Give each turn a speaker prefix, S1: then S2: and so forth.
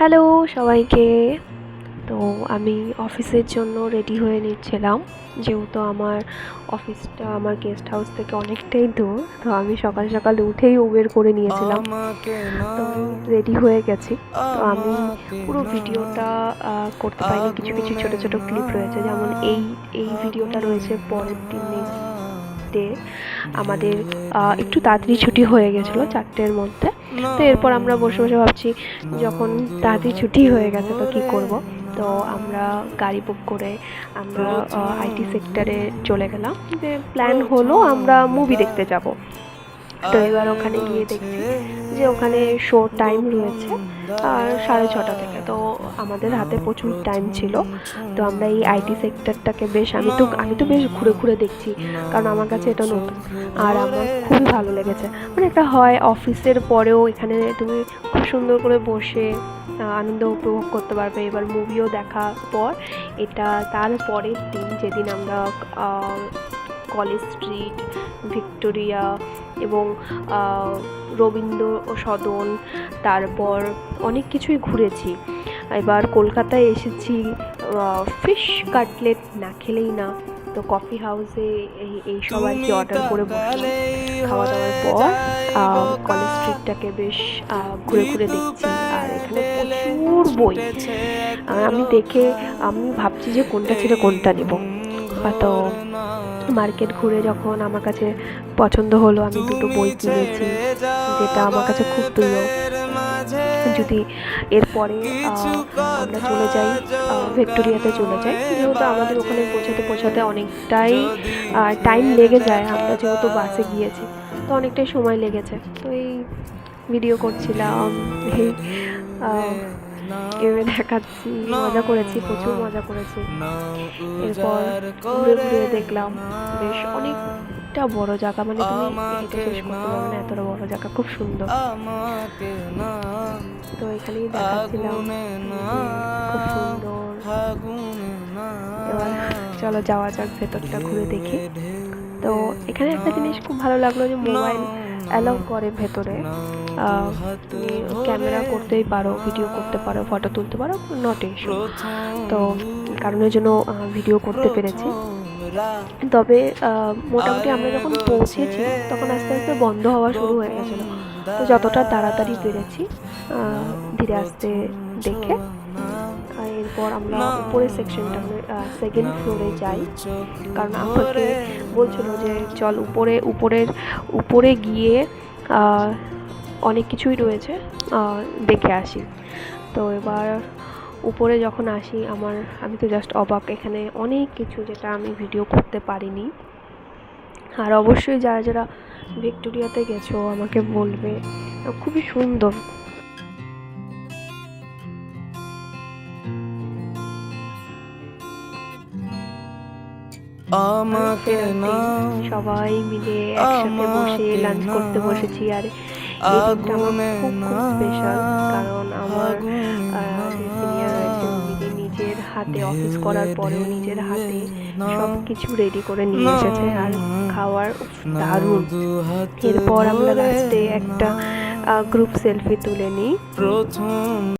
S1: Hello সবাইকে। তো আমি অফিসের জন্য রেডি হয়ে নিচ্ছিলাম, যেহেতু আমার অফিসটা আমার গেস্ট হাউস থেকে অনেকটাই দূর। তো আমি সকাল সকাল উঠেই উবের করে নিয়েছিলাম। তো রেডি হয়ে গেছি। তো আমি পুরো ভিডিওটা করতে পারিনি, কিছু কিছু ছোট ছোট ক্লিপ রয়েছে, যেমন এই ভিডিওটা রয়েছে পরের দিন, নেক্সট ডে। আমাদের একটু তাড়াতাড়ি ছুটি হয়ে গেছিলো 4টের মধ্যে। তো এরপর আমরা বসে বসে ভাবছি, যখন তাড়াতাড়ি ছুটি হয়ে গেছে তো কী করব। তো আমরা গাড়ি বুক করে আমরা আইটি সেক্টরে চলে গেলাম। যে প্ল্যান হলো আমরা মুভি দেখতে যাব। তো এবার ওখানে গিয়ে দেখছি যে ওখানে শো টাইম রয়েছে 6:30 থেকে। তো আমাদের হাতে প্রচুর টাইম ছিল। তো আমরা এই আইটি সেক্টরটাকে বেশ আমি তো বেশ ঘুরে ঘুরে দেখছি, কারণ আমার কাছে এটা নতুন আর আমার খুবই ভালো লেগেছে। মানে একটা হয় অফিসের পরেও এখানে তুমি খুব সুন্দর করে বসে আনন্দ উপভোগ করতে পারবে। এবার মুভিও দেখার পর এটা তার পরের দিন, যেদিন আমরা কলেজ স্ট্রিট, ভিক্টোরিয়া এবং রবীন্দ্র সদন, তারপর অনেক কিছুই ঘুরেছি। এবার কলকাতায় এসেছি, ফিশ কাটলেট না খেলেই না। তো কফি হাউসে এই সব আর কি অর্ডার করে বসলাম। খাওয়া দাওয়ার পর কলেজ স্ট্রিটটাকে বেশ ঘুরে ঘুরে দেখছি। আর এখানে প্রচুর বই। আমি ভাবছি যে কোনটা ছেড়ে কোনটা নেব। তো মার্কেট ঘুরে যখন আমার কাছে পছন্দ হলো, আমি দুটো বই কিনেছি, যেটা আমার কাছে খুব প্রিয়। যদি এরপরে আমরা চলে যাই ভিক্টোরিয়াতে চলে যাই, যেহেতু আমাদের ওখানে পৌঁছাতে অনেকটাই টাইম লেগে যায়। আমরা যেহেতু বাসে গিয়েছি তো অনেকটাই সময় লেগেছে। তো এই ভিডিও করছিলাম, এই এভাবে দেখাচ্ছি, মজা করেছি, প্রচুর মজা করেছি। এরপর ঘুরে ঘুরে দেখলাম বেশ অনেকটা বড় জায়গা, মানে তুমি হেঁটে শেষ করতে পারবে না, এতটা বড় জায়গা, খুব সুন্দর। তো এখানেই দেখাচ্ছিলাম, খুব সুন্দর। এবার চলো যাওয়া যাক, ভেতরটা ঘুরে দেখি। তো এখানে একটা জিনিস খুব ভালো লাগলো, যে মোবাইল অ্যালাউ করে ভেতরে। তুমি ক্যামেরা করতেই পারো, ভিডিও করতে পারো, ফটো তুলতে পারো, নট ইস্যু। তো কারণের জন্য ভিডিও করতে পেরেছি। তবে মোটামুটি আমরা যখন পৌঁছেছি তখন আস্তে আস্তে বন্ধ হওয়া শুরু হয়ে গেছিলো। তো যতটা তাড়াতাড়ি পেরেছি ধীরে আস্তে দেখে, এরপর আমরা উপরের সেকশনটা, মানে সেকেন্ড ফ্লোরে যাই। কারণ আমাকে বলছিল যে চল উপরে গিয়ে অনেক কিছুই রয়েছে, দেখে আসি। তো এবার উপরে যখন আসি আমি তো জাস্ট অবাক, এখানে অনেক কিছু যেটা আমি ভিডিও করতে পারিনি। আর অবশ্যই যারা যারা ভিক্টোরিয়াতে গেছো আমাকে বলবে, খুবই সুন্দর। সবাই মিলে একসাথে বসে লাঞ্চ করতে বসেছি। আর এই দিনটা আমার খুব খুব স্পেশাল, কারণ আমার যে সিনিয়র রয়েছে উনি নিজের হাতে অফিস করার পরেও নিজের হাতে সব কিছু রেডি করে নিয়ে এসেছে, আর খাওয়ার দারুণ। এরপর আমরা লাস্টে একটা গ্রুপ সেলফি তুলে নিই।